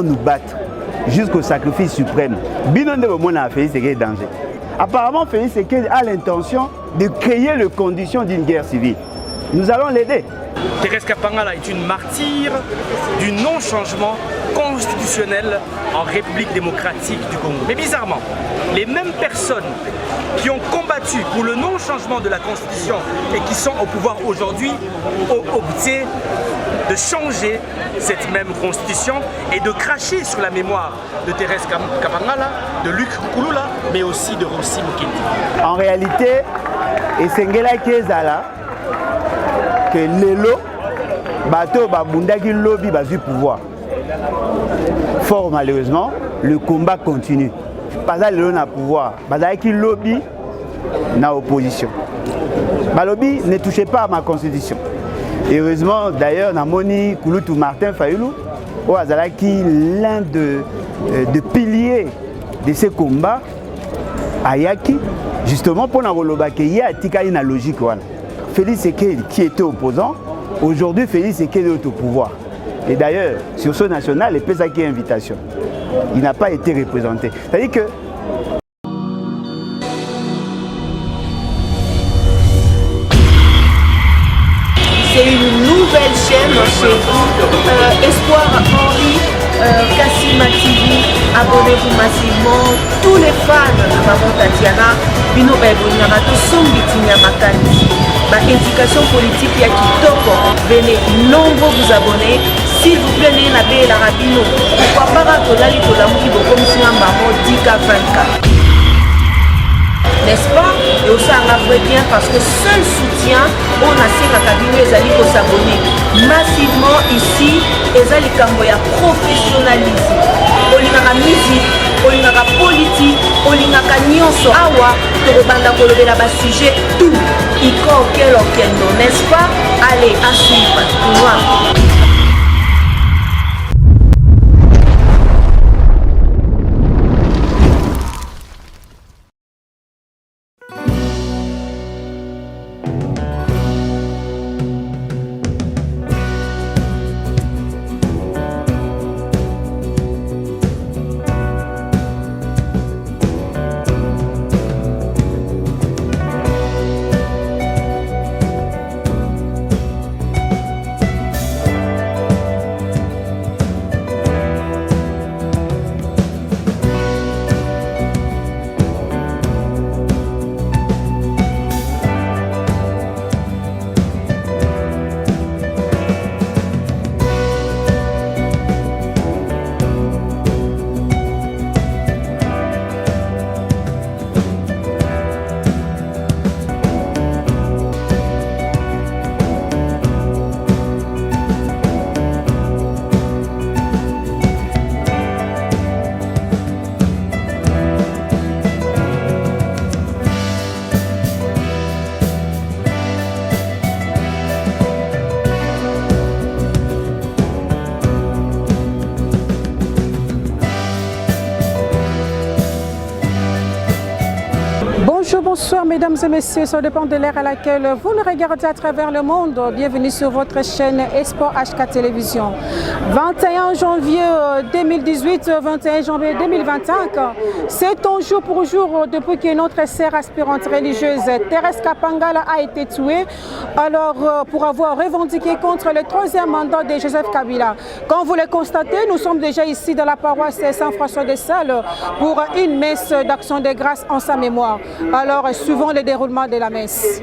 allons nous battre jusqu'au sacrifice suprême. Binonde Bomon a Félix Tshisekedi danger. Apparemment, Félix Tshisekedi a l'intention de créer les conditions d'une guerre civile. Nous allons l'aider. Thérèse Kapangala est une martyre du non-changement constitutionnel en République démocratique du Congo. Mais bizarrement, les mêmes personnes qui ont combattu pour le non-changement de la Constitution et qui sont au pouvoir aujourd'hui ont opté de changer cette même Constitution et de cracher sur la mémoire de Thérèse Kapangala, de Luc Kulula, mais aussi de Rossi Mukendi. En réalité, Esengela Kezala, que l'élo, bateau babundaki lobby bazu pouvoir. Fort malheureusement, le combat continue. Pas ça l'élo na pouvoir, bazaki lobby na opposition. Ba lobby ne touchez pas à ma constitution. Heureusement d'ailleurs Namoni Kulutu Martin Fayulu, au azalaki l'un de piliers de ces combats ayaki justement pour na rolobake ya tikali na logique wana. Félix Tshisekedi qui était opposant, aujourd'hui Félix Tshisekedi est au pouvoir. Et d'ailleurs, sur ce national, il pèse qui invitation. Il n'a pas été représenté. C'est-à-dire que c'est une nouvelle chaîne chez vous, Espoir Henri, Kassima TV, abonnez-vous massivement, tous les fans de Maman Tatiana, Bino Bebonyamato, Sombitinia Makani. Éducation politique ya kitoko, venez nombreux vous abonner, s'il vous plaît, n'ayez la rabino, pourquoi pas tolali tolamuki bokom singa mamo 10K 24. N'est-ce pas? Et aussi un vrai bien parce que seul soutien, on a ces cabines, les alliés pour s'abonner massivement ici, les alliés camboya professionnalisme. Olingaka musique, olingaka politique, olingaka nyonso awa, tokobanda kolobela ba sujet tout. Iko quel okendo, n'est-ce pas? Allez, à suivre. Wow. Bonsoir mesdames et messieurs, ça dépend de l'ère à laquelle vous nous regardez à travers le monde. Bienvenue sur votre chaîne Espoir HK Télévision. 21 janvier 2018, 21 janvier 2025, c'est un jour pour jour depuis que notre sœur aspirante religieuse Thérèse Kapangala a été tuée, alors pour avoir revendiqué contre le troisième mandat de Joseph Kabila. Comme vous le constatez, nous sommes déjà ici dans la paroisse Saint-François de Sales pour une messe d'action de grâce en sa mémoire. Alors, suivons le déroulement de la messe.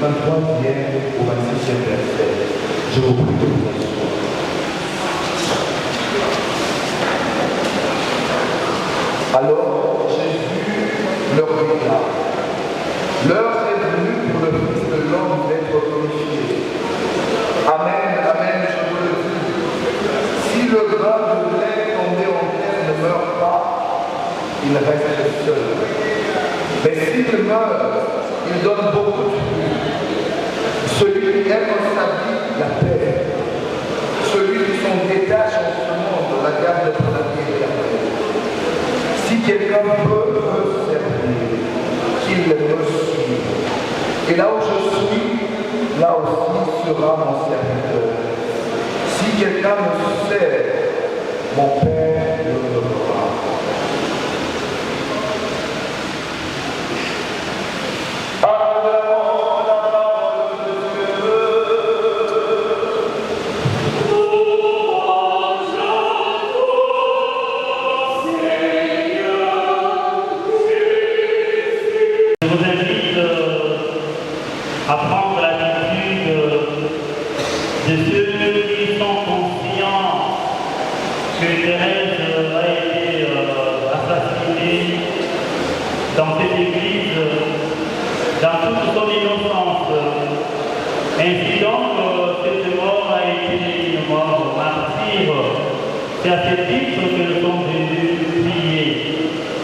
23e au 26e verset. Je vous prie de vous asseoir. Alors Jésus leur déclare: l'heure est venue pour le Fils de l'homme d'être glorifié. Amen, amen, je vous le dis. Si le grain de blé tombé en terre ne meurt pas, il reste seul. Mais s'il meurt, il donne beaucoup de fruits. Celui qui aime sa vie la paix. Celui qui s'en détache en ce monde la garde pour la vie éternelle. Si quelqu'un veut me servir, qu'il me suive. Et là où je suis, là aussi sera mon serviteur. Si quelqu'un me sert, mon Père le donnera. À prendre l'attitude de ceux qui sont conscients que Thérèse a été assassinée dans cette église, dans toute son innocence. Ainsi donc, cette mort a été une mort martyre. C'est à ce titre que nous sommes venus prier.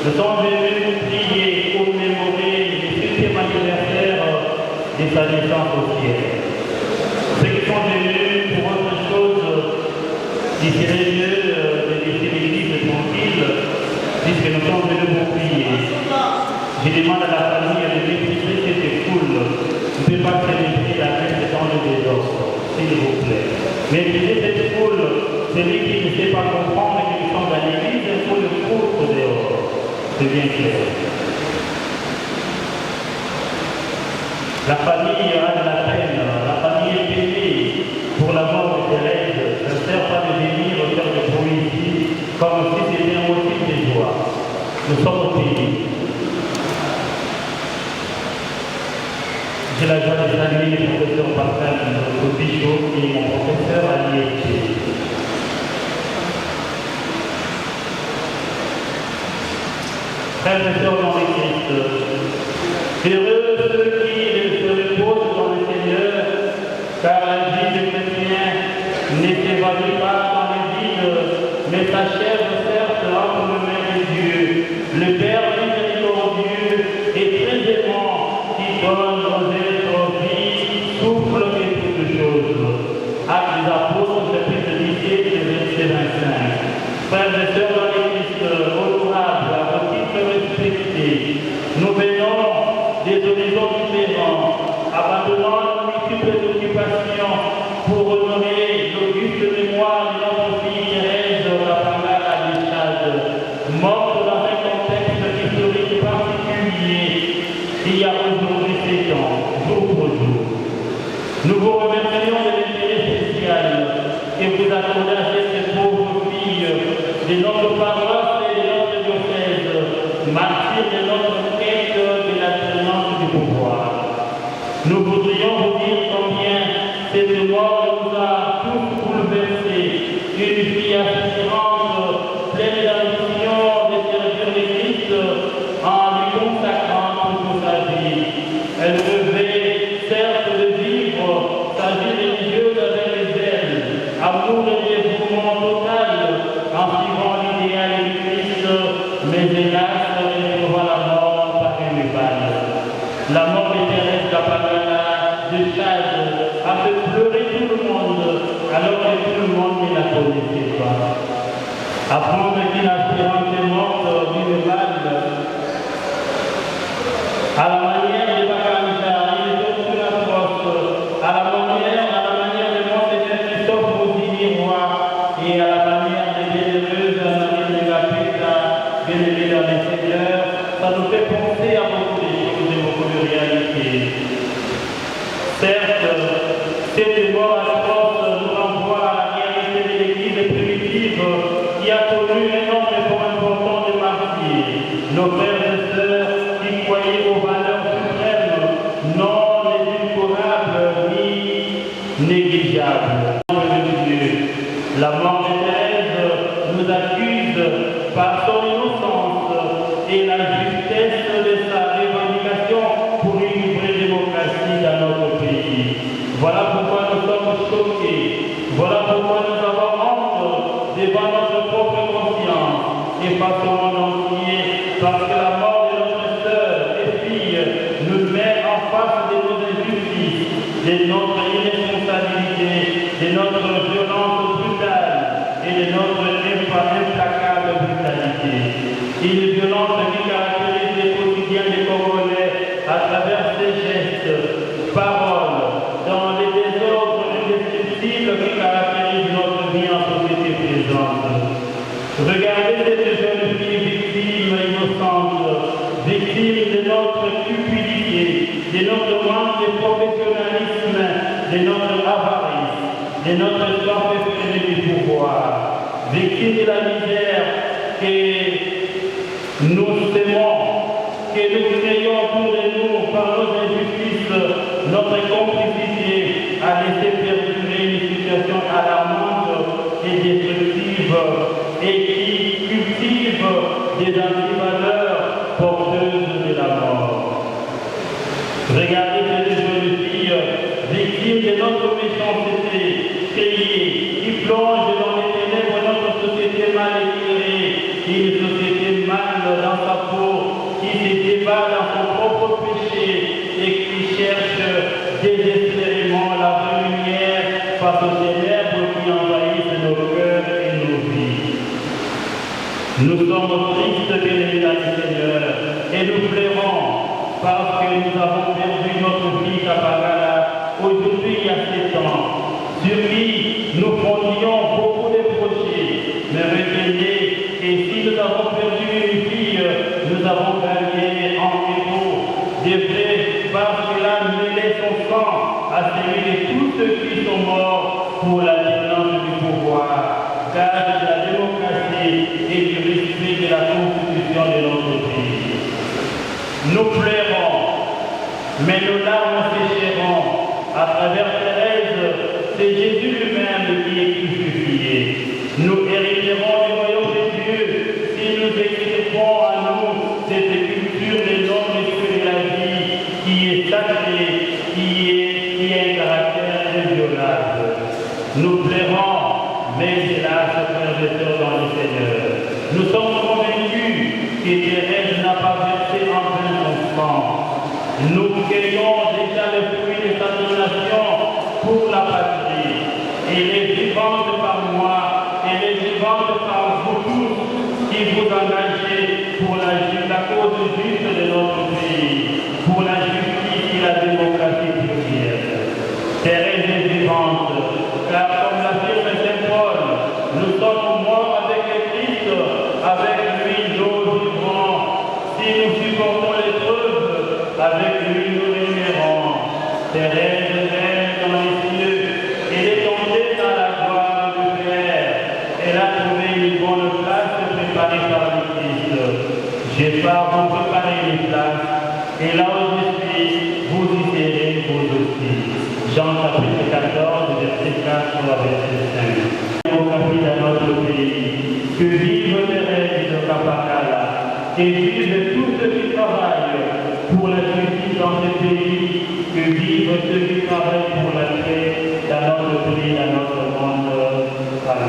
Nous sommes venus prier, commémorer le 7e anniversaire de sa naissance au ciel. Ceux qui sont venus pour autre chose, il serait mieux de laisser l'église tranquille, puisque nous sommes venus pour prier. Je demande à la famille de maîtriser cette foule. On ne peut pas célébrer la fête dans le désordre, s'il vous plaît. Maîtriser cette foule, celui qui ne sait pas comprendre que nous sommes dans l'église, il faut le foutre dehors. C'est bien clair. La famille a de la peine, la famille est peinée pour la mort de Thérèse. Ça ne sert pas de venir faire de bruit ici, comme si c'était un motif de joie. Nous sommes au pays. J'ai la joie de saluer le professeur Pascal, notre bichot, et mon professeur à l'IET. Frères et sœurs dans le Christ, heureux ceux qui se reposent dans le Seigneur, car la vie du chrétien ne s'évanouit pas dans le vide, mais s'achève certes entre les mains de Dieu, le Père miséricordieux et très aimant, qui donne aux êtres vie, souffle et toutes choses. Actes des apôtres, chapitre 17, verset 25. Frères et sœurs dans le Christ, honorables, à vos titres respectés, nous venons des horizons différents, abandonnant nos multiples occupations pour honorer l'auguste mémoire de notre fille Thérèse Raphaël à Deschades, morte dans un contexte historique particulier il y a aujourd'hui 7 ans, jour pour jour. Nous vous remercions de l'intérêt spécial que vous accordez à cette pauvre fille de notre paroisse et de notre diocèse, martyr de notre quête de l'alternance du pouvoir. Nous voudrions vous dire combien cette mort nous a tous bouleversés. Une fille aspirante, pleine d'ambition de servir le Christ en lui consacrant toute sa vie. Elle rêvait certes de vivre sa vie religieuse avec les ailes, amour et dévouement total en suivant l'idéal du Christ, mais hélas, elle voit la mort par une balle. La mort de Thérèse Raphaël de Chade a fait pleurer tout le monde, alors que tout le monde ne la connaissait pas. Apprendre qu'une aspirante est morte d'une balle, à la manière de Bakamija et de toute la poste, à la manière de Monseigneur Christophe Mousini-Roy et à la manière des bienheureuses Marie de la Peta, bien-aimée dans le Seigneur, ça nous fait penser à beaucoup de choses et beaucoup de réalités. Certes, cette mort atroce nous renvoie à la réalité de l'Église primitive qui a connu un nombre important de martyrs. Nos frères et sœurs qui croyaient aux valeurs suprêmes, non les unes qu'aux négligeable. La mort de Thérèse nous accuse par son innocence et la justesse de sa revendication pour une vraie démocratie dans notre pays. Voilà pourquoi nous sommes choqués. Voilà pourquoi nous avons honte devant notre propre conscience et face au monde entier, parce que la mort de notre sœur et fille nous met en face de nos injustices, de notre irresponsabilité, de notre violence brutale et de notre implacable brutalité. Une violence qui caractérise les quotidiens des Congolais à travers ses gestes, paroles, dans les désordres indescriptibles qui caractérisent notre vie en société présente. Regardez cette jeune fille victime innocente, victime de notre cupidité, de notre manque de professionnalisme, de notre avarice, de notre soif effrénée du pouvoir, victime de la misère que nous aimons, que nous créons autour de nous par nos injustices, notre complicité à laisser perdurer une situation alarmante et destructive et qui cultive des antivaleurs porteuses de la mort. Regardez cette jeune fille, victime de notre méchanceté, créée, qui plonge dans les ténèbres de notre société mal éclairée, une société mal dans sa peau, qui se débat dans son propre péché et qui cherche désespérément la lumière face aux ténèbres qui envahissent nos cœurs et nos vies. Nous sommes tristes, bien-aimés Seigneur, et nous pleurons parce que nous avons perdu notre fille Kapagala aujourd'hui il y a 7 ans, sur qui nous fondions beaucoup de projets. Mais retenez, et si nous avons perdu une fille, nous avons gagné en héros des vrais, parce qu'elle a mêlé son sang à celui de tous ceux qui sont morts pour la défense du pouvoir, gage de la démocratie et du respect de la constitution de notre pays. Nous pleurons, mais nos larmes sécheront. À travers Thérèse, c'est Jésus lui-même qui est crucifié. Nous hériterons du royaume de Dieu si nous écrivons à nous cette culture des hommes et de la vie qui est sacrée, qui a un caractère inviolable. Nous pleurons, mais hélas, frères et sœurs dans le Seigneur, nous sommes convaincus que Thérèse n'a pas versé en vain son sang. Nous cueillons déjà le fruit de sa donation pour la patrie. Elle est vivante par moi, elle est vivante par vous tous qui vous engagez pour la cause juste de notre pays, pour la justice et la démocratie chrétienne. Thérèse est vivante, car comme l'affirme Saint Paul, nous sommes morts avec Christ, avec lui nous vivrons. Si nous supportons l'épreuve, avec lui nous régnerons. Thérèse règne dans les cieux, elle est tombée dans la gloire du Père. Elle a trouvé une bonne place préparée par le Christ. J'ai pas vous préparer une place, et là où je suis, vous y serez vous aussi. Jean chapitre 14, verset 4 à verset 5. Démocratie dans notre pays, que vive Thérèse de Kapagala, et vive tous ceux qui travaillent pour la justice dans ce pays, que vivent ceux qui travaillent pour la paix dans notre pays, dans notre monde. Amen.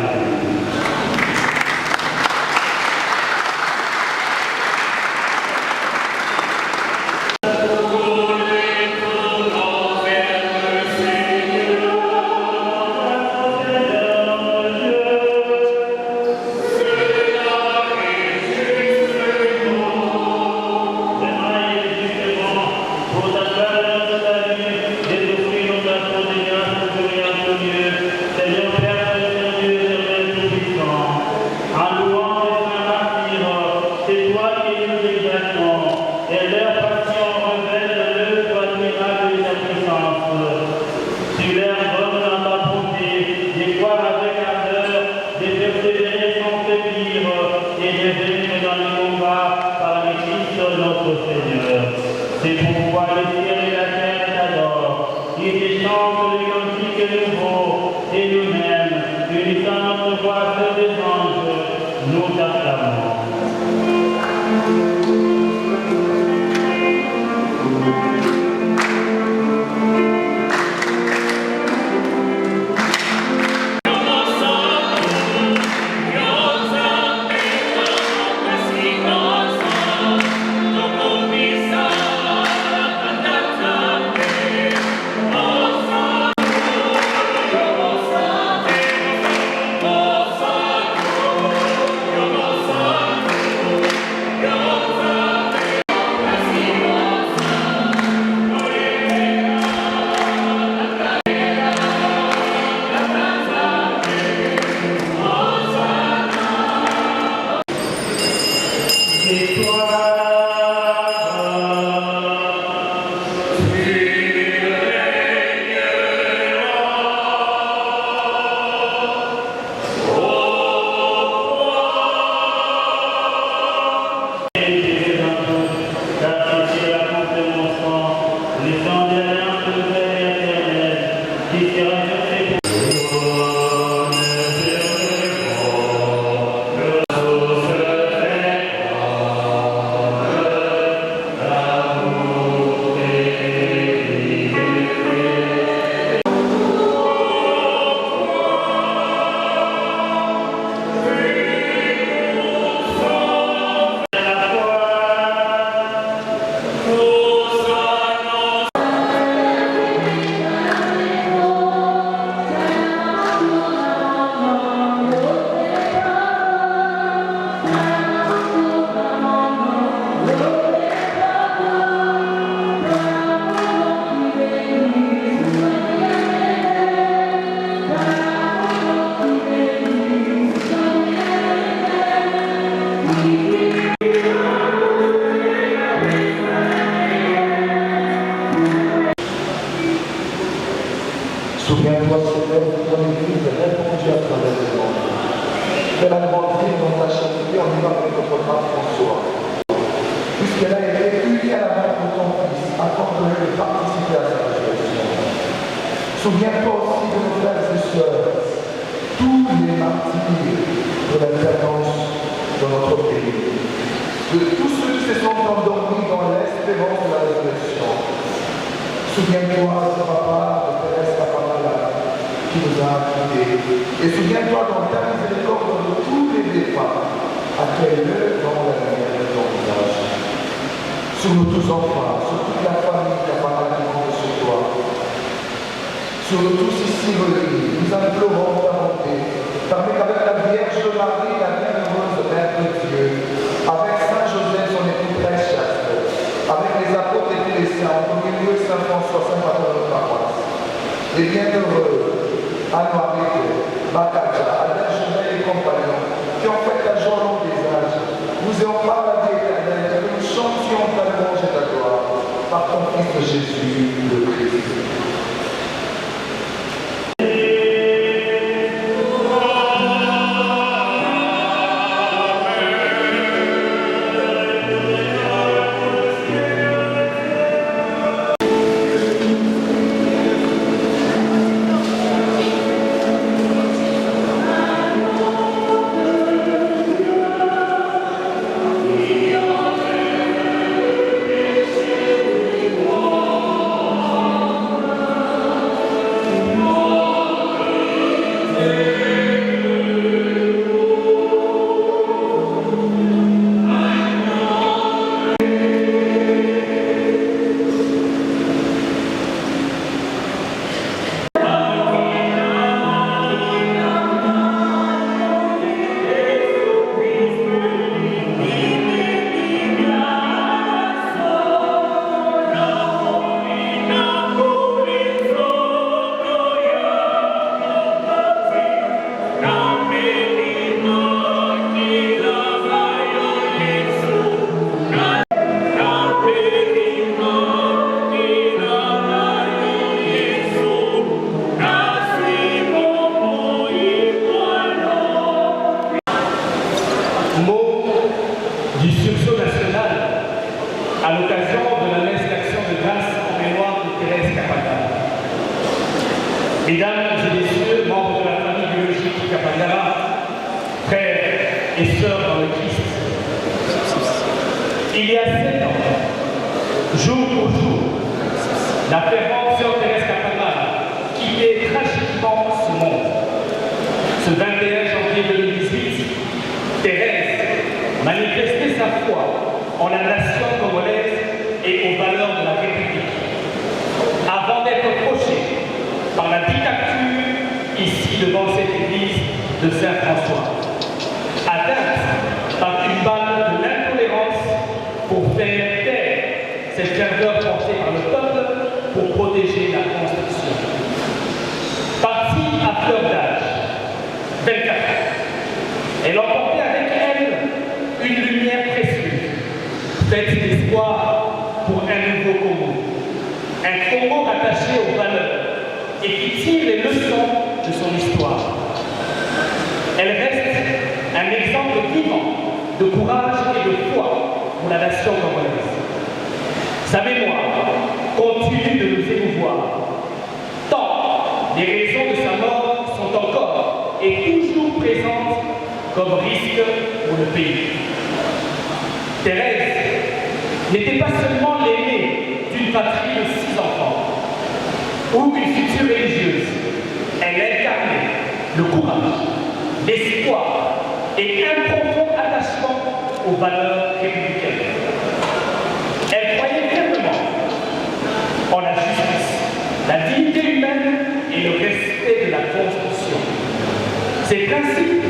Pour la gloire de la vie, des qui déchante les cantiques nouveaux, et nous-mêmes, unissant notre voix à celle des anges, nous t'acclamons. Souviens-toi, Seigneur, de ton Église répandue à travers le monde. Fais-la grandir dans ta charité en union avec notre pape François. Puisqu'elle a été unie à la main de ton Fils, accorde-lui de participer à sa résurrection. Souviens-toi aussi de nos frères et sœurs, tous les martyrs de l'alternance dans notre pays, de tous ceux qui se sont endormis dans l'espérance de la résurrection. Souviens-toi de papa, de Thérèse Capamala, qui nous a quittés. Et souviens-toi dans ta miséricorde de tous les défunts, accueille-le dans la lumière de ton visage. Sur nous tous enfants, sur toute la famille Capamala qui compte sur toi. Sur nous tous ici réunis, nous implorons ta bonté, permet qu'avec la Vierge Marie, la bienheureuse Mère de Dieu, avec Saint Joseph, son époux très chaste, avec les apôtres et tous les saints, en premier lieu Saint François, Saint Patron de paroisse, les bienheureux, Anouaric, Bakaja, Albert Chevet et compagnons, qui ont fait ta joie au long des âges, nous ayons par la vie éternelle, que nous chantions ta louange et ta gloire, par ton Fils Jésus, le Christ. Mesdames et messieurs, membres de la famille biologique Kapangala, frères et sœurs dans le Christ, il y a 7 ans, jour pour jour, la fervente sœur Thérèse Kapangala quittait tragiquement ce monde. Ce 21 janvier 2018, Thérèse manifestait sa foi en la nation congolaise et aux valeurs de la République, avant d'être fauchée par la dictature ici devant cette église de Saint-François, atteinte par une balle de l'intolérance pour faire taire cette ferveur portée par le peuple pour protéger la Constitution. Partie à fleur d'âge, 24 ans, elle emportait avec elle une lumière précieuse, faite d'espoir pour un nouveau Congo. Un Congo rattaché aux valeurs et qui tire les leçons de son histoire. Elle reste un exemple vivant de courage et de foi pour la nation congolaise. Sa mémoire continue de nous émouvoir, tant les raisons de sa mort sont encore et toujours présentes comme risque pour le pays. Thérèse n'était pas seulement l'aînée d'une patrie de 6 enfants, ou une future religieuse. Elle incarnait le courage, l'espoir et un profond attachement aux valeurs républicaines. Elle croyait fermement en la justice, la dignité humaine et le respect de la Constitution. Ces principes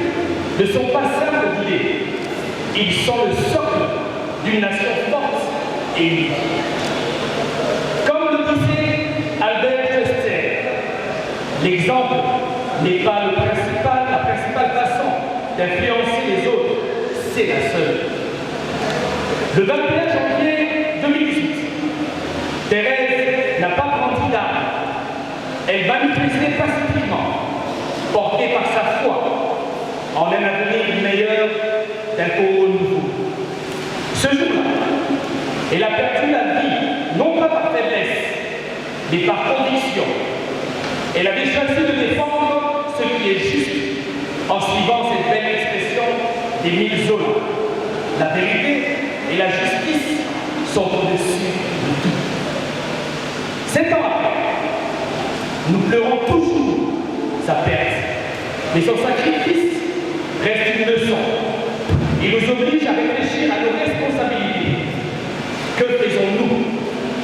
ne sont pas simples d'idées, ils sont le socle d'une nation forte et unie. Comme le disait Albert Einstein, l'exemple n'est pas la principale façon d'influencer les autres, c'est la seule. Le 21 janvier 2018, Thérèse n'a pas grandi d'âme. Elle manifestait pacifiquement, portée par sa foi, en un avenir meilleur d'un Congo nouveau. Ce jour-là, elle a perdu la vie, non pas par faiblesse, mais par conviction. Elle avait choisi de défendre ce qui est juste en suivant cette belle expression d'Émile Zola. La vérité et la justice sont au-dessus de tout. 7 ans après, nous pleurons toujours sa perte, mais son sacrifice reste une leçon. Il nous oblige à réfléchir à nos responsabilités. Que faisons-nous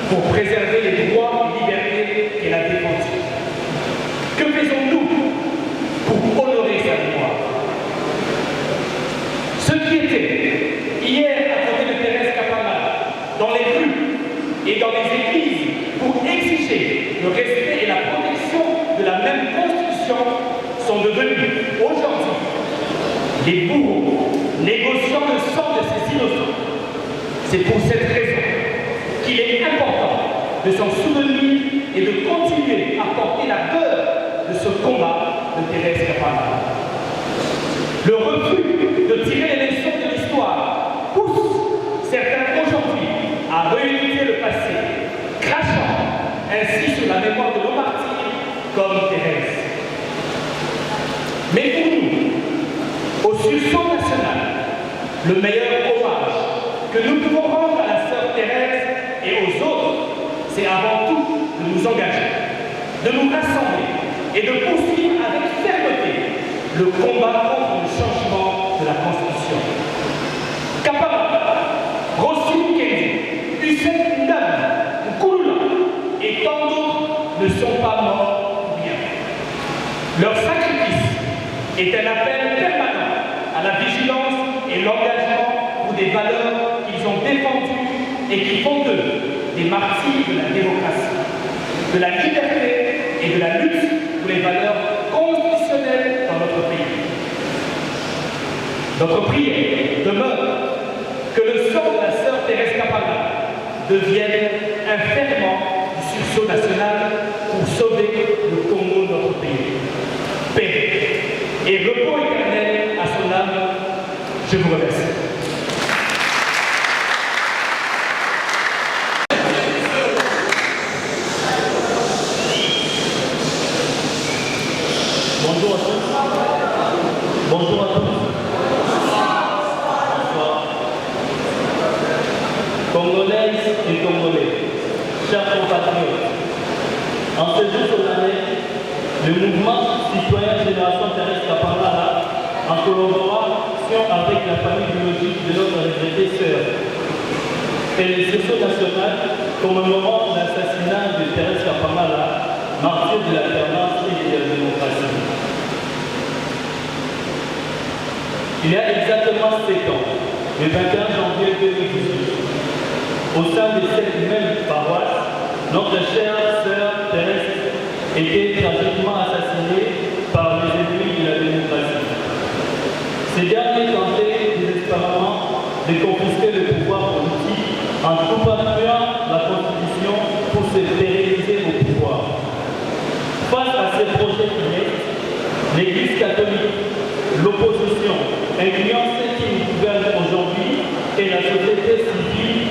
pour préserver les droits et libertés qu'elle a défendus? Que faisons-nous pour honorer sa mémoire? Ce qui était hier à côté de Thérèse Kapangala, dans les rues et dans les églises, pour exiger le respect et la protection de la même Constitution, sont devenus aujourd'hui les bourreaux négociant le sang de ces innocents. C'est pour cette raison qu'il est important de s'en souvenir et de continuer à porter la peur de ce combat de Thérèse Kapangala. Le refus de tirer les leçons de l'histoire pousse certains aujourd'hui à réutiliser le passé, crachant ainsi sur la mémoire de nos martyrs comme Thérèse. Mais pour nous, au sursaut national, le meilleur hommage que nous pouvons rendre à la sœur Thérèse et aux autres, c'est avant tout de nous engager, de nous rassembler et de poursuivre avec fermeté le combat contre le changement de la Constitution. Kapangala, Rossi Mukendi, Hussein Ndam, Nkulula et tant d'autres ne sont pas morts pour rien. Leur sacrifice est un appel permanent à la vigilance et l'engagement pour des valeurs qu'ils ont défendues et qui font d'eux des martyrs de la démocratie, de la liberté et de la lutte pour les valeurs constitutionnelles dans notre pays. Notre prière demeure que le sang de la sœur Thérèse Kapangala devienne un ferment du sursaut national pour sauver le Congo de notre pays. Paix et repos éternel à son âme. Je vous remercie. Bonjour à tous. Bonjour à tous. Bonsoir. Congolaises et Congolais, chers compatriotes, en ce jour solennel, le mouvement citoyen Génération Thérèse Kapangala, en collaboration avec la famille biologique de notre regrettée sœur, et les sessions nationales commémorant l'assassinat de Thérèse Kapangala, martyr de l'alternance et de la démocratie. Il y a exactement 7 ans, le 21 janvier 2018, au sein de cette même paroisse, notre chère sœur Thérèse était tragiquement assassinée par les ennemis de la démocratie. Ces derniers tentaient désespérément de confisquer le pouvoir politique en coupant la Constitution pour se pérenniser au pouvoir. Face à ces projets funestes, l'Église catholique, l'opposition, incluant ceux qui nous gouvernent aujourd'hui, et la société civile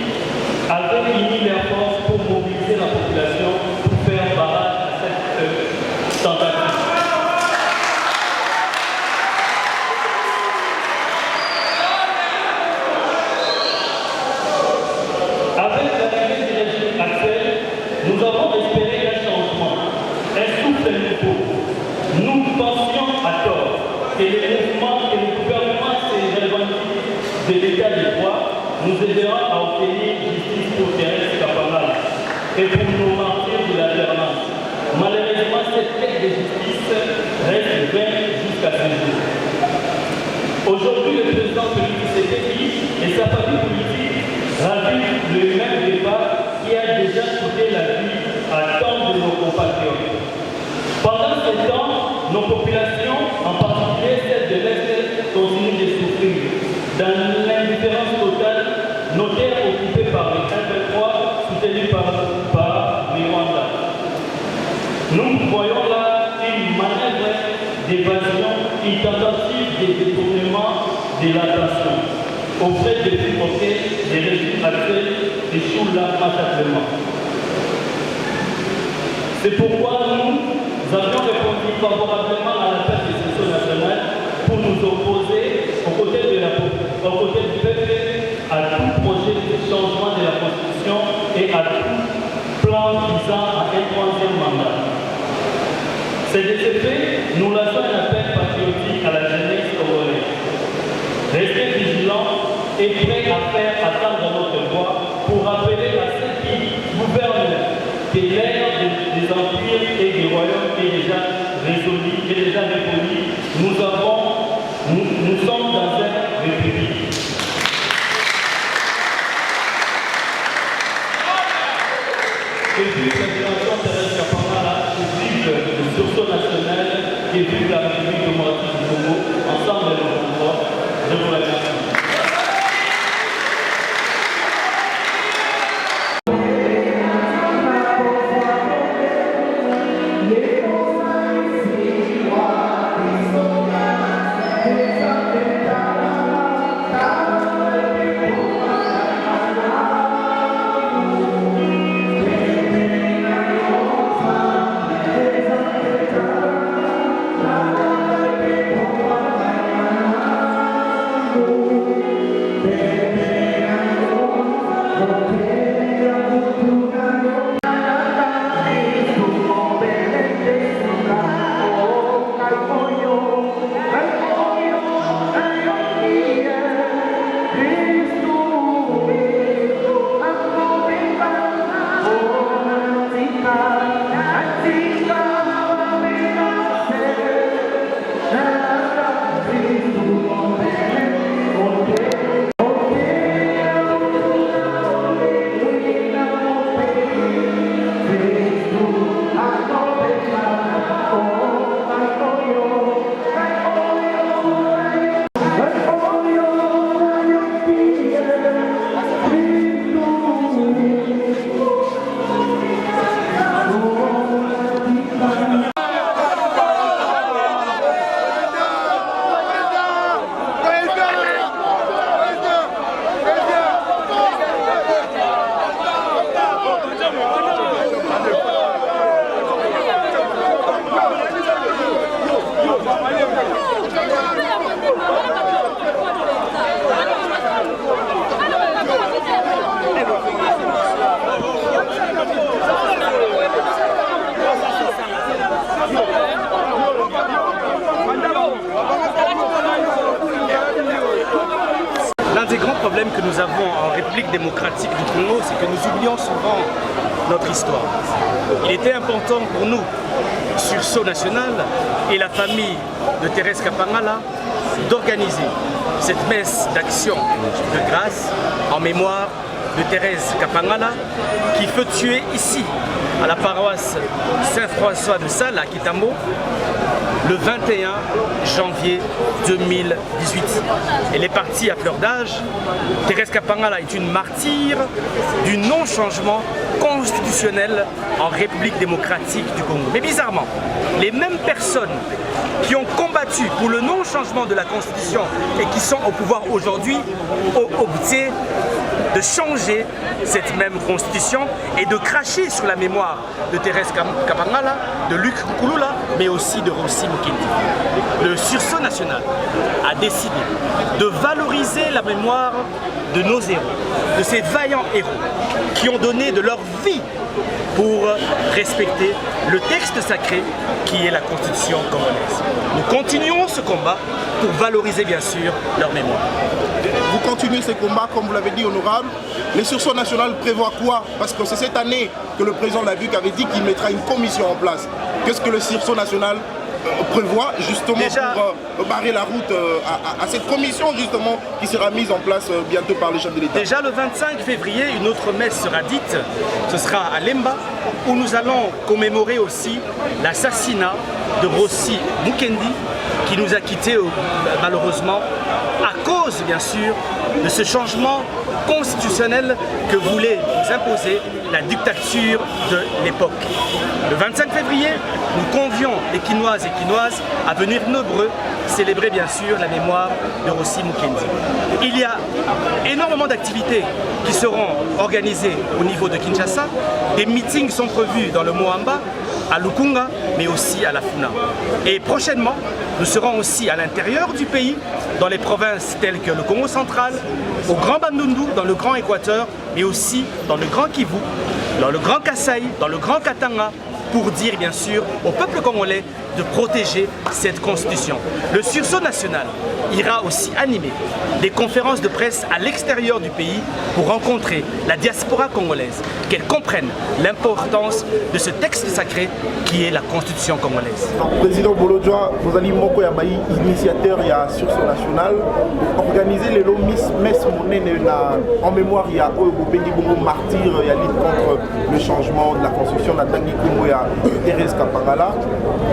avaient uni leurs forces pour mobiliser la population pour faire barrage à cette tentative. Avec l'arrivée du régime actuel, nous avons espéré un changement, un souffle nouveau. Nous pensions à tort que les mouvements et le gouvernement se revendiquent de l'état de droit nous aideront à obtenir justice pour Thérèse Kapangala et pour nos martyrs de l'alternance. Malheureusement, cette quête de justice reste vaine jusqu'à ce jour. Aujourd'hui, le président Félix Tshisekedi et sa famille politique ravivent le même débat qui a déjà coûté la vie à tant de nos compatriotes. Pendant ce temps, nos populations, en particulier celles de l'Est, continuent de souffrir. Dans l'indifférence totale, nos terres occupées par les M23, soutenues par les Rwandais. Nous voyons là une manœuvre d'évasion, une tentative de détournement de l'attention, auprès de pivoter les régimes actuels échouent là massacrement. C'est pourquoi nous avions répondu favorablement à l'appel des sessions nationales pour nous opposer aux côtés du peuple à tout projet de changement de la Constitution et à tout plan visant à un 3e mandat. C'est de ce fait, nous lançons un appel patriotique à la jeunesse congolaise. Restez vigilants et prêts à faire attendre notre voix pour rappeler à ceux qui gouvernent que l'ère des empires et des royaumes est déjà résolue, est déjà révolue. Nous sommes dans une république. Que vive la génération Thérèse Kapangala, que vive le sursaut national, que vive la République démocratique du Congo, ensemble nous comprends. Je vous remercie. Thank you. notre histoire. Il était important pour nous, Sursaut National et la famille de Thérèse Kapangala, d'organiser cette messe d'action de grâce en mémoire de Thérèse Kapangala qui fut tuée ici à la paroisse Saint-François de Sales à Kitambo le 21 janvier 2018. Elle est partie à fleur d'âge. Thérèse Kapangala est une martyre du non-changement constitutionnel en République démocratique du Congo. Mais bizarrement, les mêmes personnes qui ont combattu pour le non-changement de la Constitution et qui sont au pouvoir aujourd'hui ont opté de changer cette même Constitution et de cracher sur la mémoire de Thérèse Kapangala, de Luc Nkulula, mais aussi de Rossi Mukendi. Le Sursaut National a décidé de valoriser la mémoire de nos héros, de ces vaillants héros qui ont donné de leur vie pour respecter le texte sacré qui est la Constitution congolaise. Nous continuons ce combat pour valoriser bien sûr leur mémoire. Vous continuez ces combats, comme vous l'avez dit, honorable. Les Sursauts nationaux prévoient quoi? Parce que c'est cette année que le président de la République avait dit qu'il mettra une commission en place. Qu'est-ce que le Sursaut national prévoit justement pour barrer la route à cette commission justement qui sera mise en place bientôt par le chef de l'État? Déjà le 25 février, une autre messe sera dite, ce sera à Lemba, où nous allons commémorer aussi l'assassinat de Rossi Mukendi, qui nous a quittés malheureusement à cause bien sûr de ce changement constitutionnel que voulait nous imposer la dictature de l'époque. Le 25 février, nous convions les Quinoises et Quinoises à venir nombreux célébrer bien sûr la mémoire de Rossi Mukendi. Il y a énormément d'activités qui seront organisées au niveau de Kinshasa. Des meetings sont prévus dans le Moamba, à Lukunga, mais aussi à la Funa. Et prochainement, nous serons aussi à l'intérieur du pays, dans les provinces telles que le Congo central, au Grand Bandundu, dans le Grand Équateur, mais aussi dans le Grand Kivu, dans le Grand Kasaï, dans le Grand Katanga, pour dire bien sûr au peuple congolais de protéger cette constitution. Le Sursaut national ira aussi animer des conférences de presse à l'extérieur du pays pour rencontrer la diaspora congolaise, qu'elle comprenne l'importance de ce texte sacré qui est la constitution congolaise. Président Bolodjoa, vous allez moko ya bayi initiateur ya Sursaut national organiser les messe monene en mémoire ya oyo bobengi bongo martyr ya lutte contre le changement de la constitution na tangi Congo ya Thérèse Kapangala.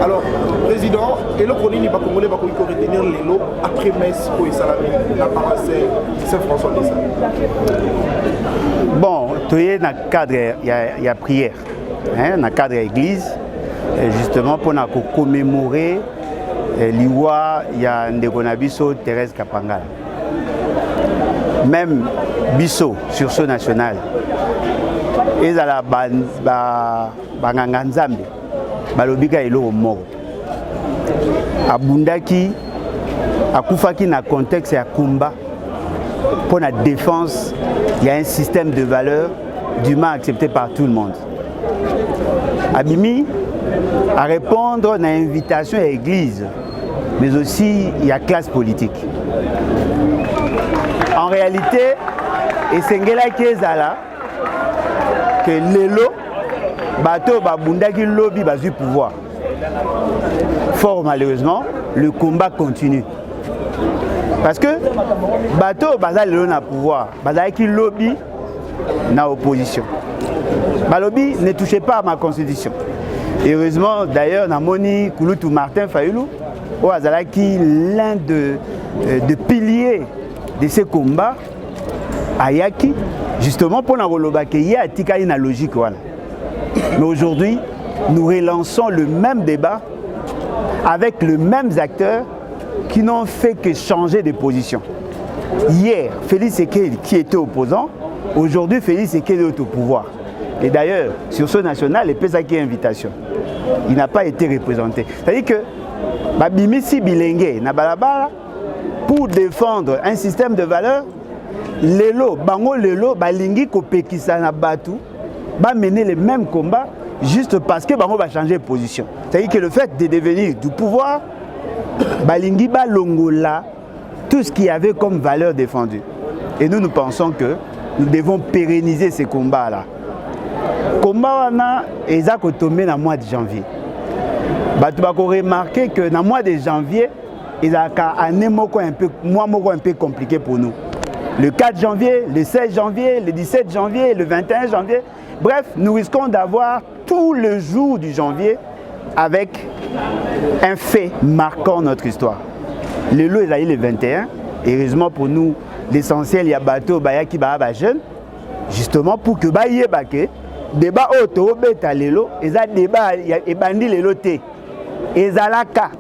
Alors président, et le Congolais va retenir les lots après messe pour Salami, la paroisse Saint-François de Sales. Bon, tu es dans le cadre, il y a prière, dans le cadre de l'église, justement pour commémorer l'Iwa, il y a Ndegonabiso Thérèse Kapangala. Même Bisso, Sursaut national, et à la Banganganzambe, Balobika et l'eau mort. Abundaki, Akufaki na contexte et à combat pour la défense, il y a un système de valeurs dûment accepté par tout le monde. Abimi à répondre à l'invitation à l'église, mais aussi il y a classe politique. En réalité, et Sengela Kezala, que l'élo, bateau babundaki lobby basu pouvoir. Fort malheureusement, le combat continue. Parce que bateau bazal l'élo na pouvoir, bazaki lobby na opposition. Balobi ne touchez pas à ma constitution. Heureusement d'ailleurs Namoni Kouloutou Martin Fayoulou, au azalaki l'un de piliers de ces combats ayaki justement pour la relobake y a tikali na logique voilà. Mais aujourd'hui nous relançons le même débat avec les mêmes acteurs qui n'ont fait que changer de position. Hier Félix Sekedi qui était opposant, aujourd'hui Félix Sekedi est au pouvoir. Et d'ailleurs Sursaut national et Pesaki invitation, il n'a pas été représenté. C'est-à-dire que Babimisi Bilenge na balabala pour défendre un système de valeurs, lelo, bango lelo, balingi kopekisa na batu, ba mener les mêmes combats juste parce que bango va changer de position. C'est-à-dire que le fait de devenir du pouvoir, balingi ba longola tout ce qu'il y avait comme valeur défendue. Et nous pensons que nous devons pérenniser ces combats-là. combat est tombé dans le mois de janvier. Tu vas remarquer que dans le mois de janvier, il y a un peu compliqué pour nous. Le 4 janvier, le 16 janvier, le 17 janvier, le 21 janvier. Bref, nous risquons d'avoir tout le jour du janvier avec un fait marquant notre histoire. Le lot est le 21. Heureusement pour nous, l'essentiel, il y a bateau qui va jeune. Justement pour que le débat auto beta lelo, et ça débat et bandi lelo té. Et zalaka.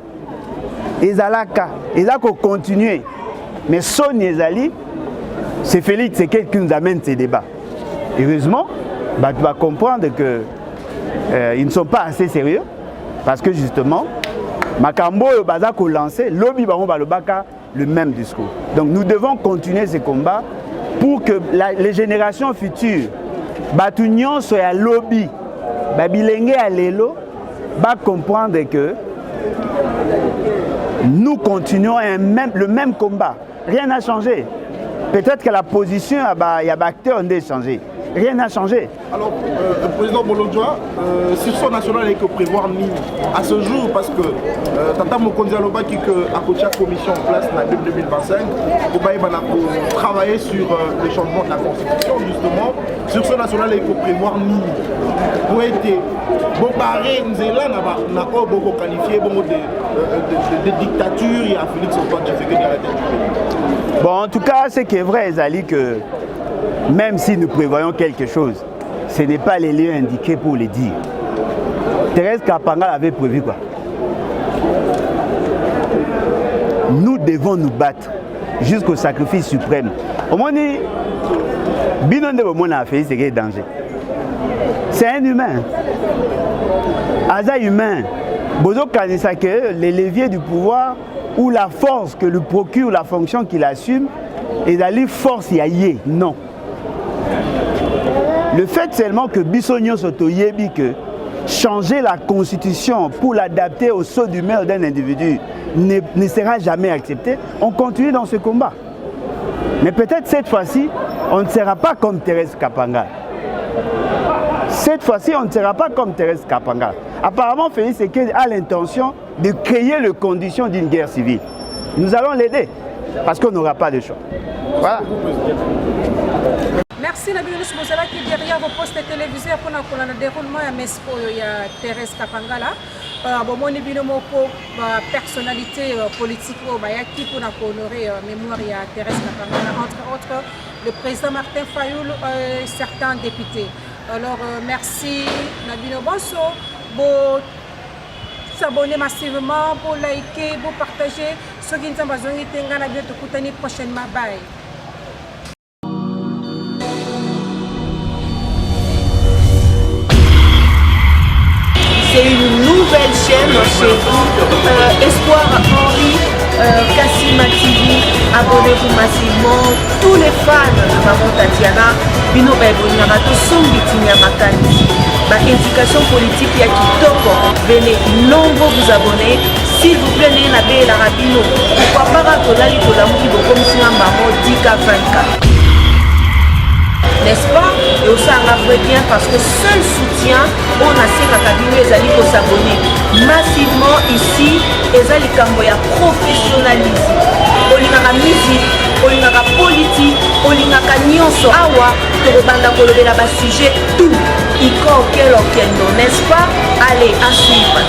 Et zalaka. Et ça qu'on continue. Mais son Ezali, c'est Félix, c'est quelqu'un qui nous amène ces débats. Heureusement, tu vas comprendre que ils ne sont pas assez sérieux parce que justement, Makambo et Bazako lancé, lobby le même discours. Donc nous devons continuer ces combats pour que les générations futures, Batunion soit à lobby, Babilenge à l'élo, comprendre que nous continuons le même combat. Rien n'a changé. Peut-être que la position, il y a des acteurs qui ont changé. Rien n'a changé. Alors, Président Bolodjoa, sur son national, il faut prévoir ni à ce jour, parce que Tata Mokonzi Aloba qui a coaché la commission en place en 2025, pour travailler sur les changements de la Constitution, justement. Sur son national, il faut prévoir ni pour être bon barré, nous sommes là, on a beaucoup qualifié de dictature, il y a Félix Antoine Tshisekedi à la tête du pays. Bon, en tout cas, ce qui est vrai, Zali, que même si nous prévoyons quelque chose, ce n'est pas les lieux indiqués pour le dire. Thérèse Kapanga avait prévu quoi? Nous devons nous battre jusqu'au sacrifice suprême. Au moins, c'est danger. C'est un humain. Aza humain. Bozo Kanisa que les leviers du pouvoir ou la force que le procure, la fonction qu'il assume, et d'aller force yaye. Non. Le fait seulement que Bissonio Sotoyebi que changer la constitution pour l'adapter au saut d'humeur d'un individu ne sera jamais accepté, on continue dans ce combat. Mais peut-être cette fois-ci, on ne sera pas comme Thérèse Kapanga. Cette fois-ci, on ne sera pas comme Thérèse Kapanga. Apparemment, Félix Tshisekedi a l'intention de créer les conditions d'une guerre civile. Nous allons l'aider, parce qu'on n'aura pas de choix. Voilà. Merci Nabiou Moussala qui est derrière vos postes télévisés pour le déroulement de Mespo et Thérèse Kapanga. Bon, personnalité politique qui pour honorer mémoire de Thérèse Kapanga, entre autres le président Martin Fayoul et certains députés. Alors merci Nabiou Bonso pour s'abonner massivement, pour liker, pour partager. Ce qui nous a besoin de prochainement. Bye. C'est une nouvelle chaîne chez vous, Espoir Henri, Kassima TV, abonnez-vous massivement, tous les fans de Maman Tatiana, Bino Baibonyama, tout son bitinia makani, ma indication politique ya kitoko, venez nombreux vous abonner, s'il vous plaît, n'ayez la rabino, pourquoi pas Tolali Tolamuki comme si un maman 10K 20K. N'est-ce pas? Et aussi un bien parce que seul soutien, on a ces cabinets, les alliés pour s'abonner massivement ici, les alliés ya professionnalisme. On y a musique, on y a politique, on y a nyonso awa, tobanda kolobe la sujet tout. Iko quel n'est-ce pas? Allez, à suivre.